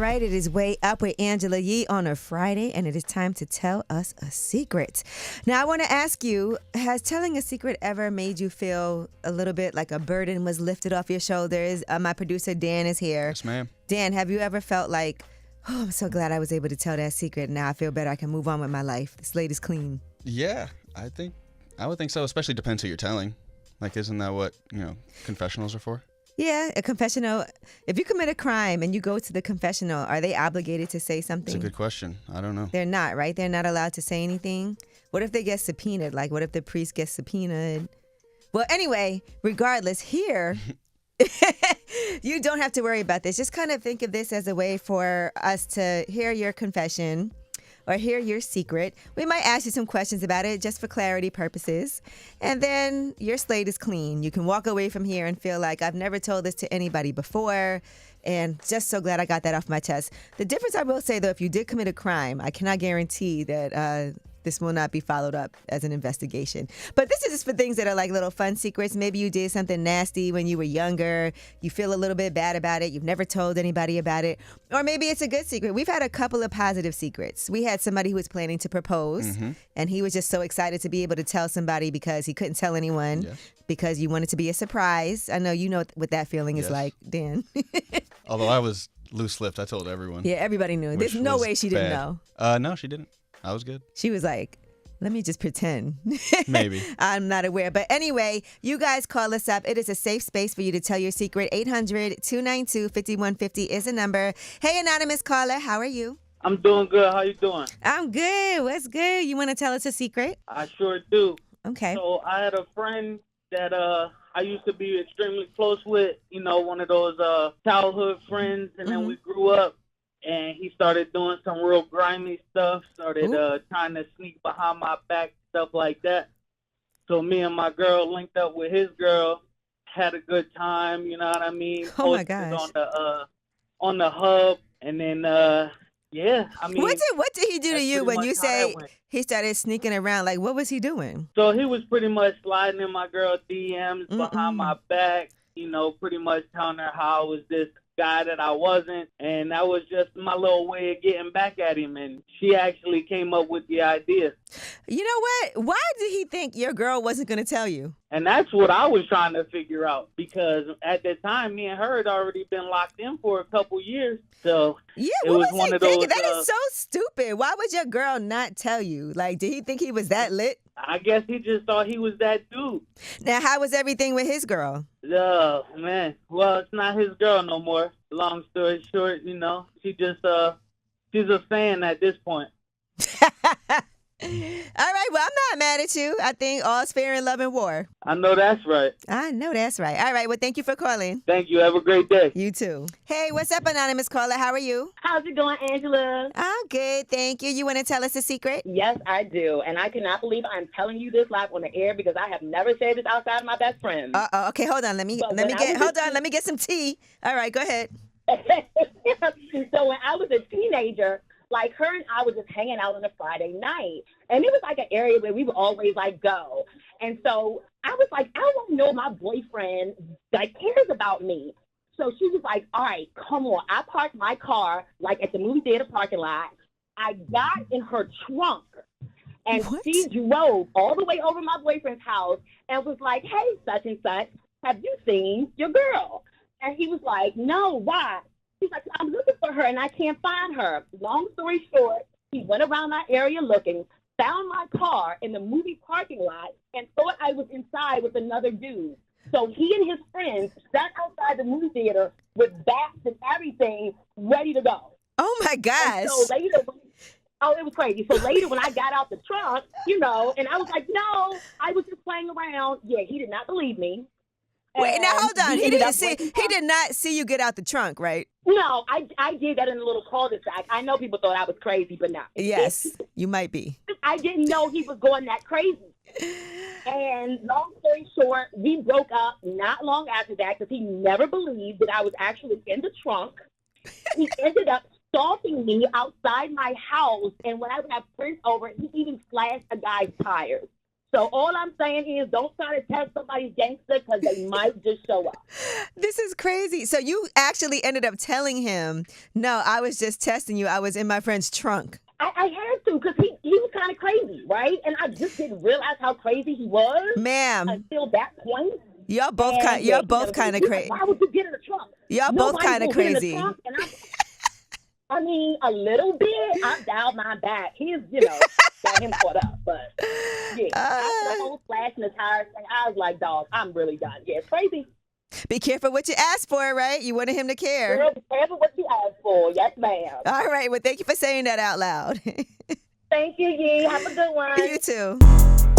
right, it is Way Up with Angela Yee on a Friday, and it is time to tell us a secret. Now, I want to ask you, has telling a secret ever made you feel a little bit like a burden was lifted off your shoulders? My producer, Dan, is here. Yes, ma'am. Dan, have you ever felt like, oh, I'm so glad I was able to tell that secret. Now I feel better. I can move on with my life. The slate is clean. Yeah, I would think so. Especially depends who you're telling. Like, isn't that what, confessionals are for? Yeah, a confessional. If you commit a crime and you go to the confessional, are they obligated to say something? It's a good question. I don't know. They're not, right? They're not allowed to say anything. What if they get subpoenaed? Like, what if the priest gets subpoenaed? Well, anyway, regardless, here, you don't have to worry about this. Just kind of think of this as a way for us to hear your confession or hear your secret. We might ask you some questions about it just for clarity purposes. And then your slate is clean. You can walk away from here and feel like, I've never told this to anybody before, and just so glad I got that off my chest. The difference I will say, though, if you did commit a crime, I cannot guarantee that this will not be followed up as an investigation. But this is just for things that are like little fun secrets. Maybe you did something nasty when you were younger. You feel a little bit bad about it. You've never told anybody about it. Or maybe it's a good secret. We've had a couple of positive secrets. We had somebody who was planning to propose, and he was just so excited to be able to tell somebody because he couldn't tell anyone because you wanted to be a surprise. I know you know what that feeling is like, Dan. Although I was loose-lipped, I told everyone. Yeah, everybody knew. There's no way she didn't know. No, she didn't. I was good. She was like, let me just pretend. Maybe. I'm not aware. But anyway, you guys call us up. It is a safe space for you to tell your secret. 800-292-5150 is the number. Hey, anonymous caller, how are you? I'm doing good. How you doing? I'm good. What's good? You want to tell us a secret? I sure do. Okay. So I had a friend that I used to be extremely close with, one of those childhood friends, and then we grew up. And he started doing some real grimy stuff, started trying to sneak behind my back, stuff like that. So me and my girl linked up with his girl, had a good time, you know what I mean? Oh, my gosh. On the hub, and then, yeah, I mean. What did he do to you when you say he started sneaking around? Like, what was he doing? So he was pretty much sliding in my girl DMs behind my back, pretty much telling her how I was this guy that I wasn't, and that was just my little way of getting back at him, and she actually came up with the idea. You know what? Why did he think your girl wasn't going to tell you? And that's what I was trying to figure out, because at the time, me and her had already been locked in for a couple years, so yeah, it was one of those. That is so stupid. Why would your girl not tell you? Like, did he think he was that lit? I guess he just thought he was that dude. Now, how was everything with his girl? Oh, man. Well, it's not his girl no more. Long story short, she just, she's a fan at this point. All right, well, I'm not mad at you. I think all's fair in love and war. I know that's right. I know that's right. All right, well, thank you for calling. Thank you. Have a great day. You too. Hey, what's up, anonymous caller? How are you? How's it going, Angela? I'm good, thank you. You want to tell us a secret? Yes, I do. And I cannot believe I'm telling you this live on the air because I have never said this outside of my best friend. Okay, hold on. Let me get some tea. All right, go ahead. So when I was a teenager, like her and I were just hanging out on a Friday night. And it was like an area where we would always go. And so I was like, I don't know my boyfriend cares about me. So she was like, all right, come on. I parked my car at the movie theater parking lot. I got in her trunk and she drove all the way over my boyfriend's house and was like, hey, such and such, have you seen your girl? And he was like, no, why? He's like, I'm looking for her and I can't find her. Long story short, he went around my area looking, found my car in the movie parking lot, and thought I was inside with another dude. So he and his friends sat outside the movie theater with bats and everything ready to go. Oh, my gosh. And so later, it was crazy. So later when I got out the trunk, and I was like, no, I was just playing around. Yeah, he did not believe me. Wait, now hold on. He did not see you get out the trunk, right? No, I did that in a little cul-de-sac. I know people thought I was crazy, but not. Yes, you might be. I didn't know he was going that crazy. And long story short, we broke up not long after that because he never believed that I was actually in the trunk. He ended up stalking me outside my house, and when I would have friends over, he even slashed a guy's tires. So all I'm saying is don't try to test somebody's gangster because they might just show up. This is crazy. So you actually ended up telling him, no, I was just testing you. I was in my friend's trunk. I had to because he was kind of crazy, right? And I just didn't realize how crazy he was Ma'am, until that point. y'all both kind of crazy. Why would you get in the trunk? Y'all both kind of crazy. I mean, a little bit. I dialed mine back. He's, got him caught up. But, yeah, after the whole slash in the tire thing, I was like, dog, I'm really done. Yeah, it's crazy. Be careful what you ask for, right? You wanted him to care. Girl, be careful what you ask for. Yes, ma'am. All right. Well, thank you for saying that out loud. Thank you, Yee. Have a good one. You too.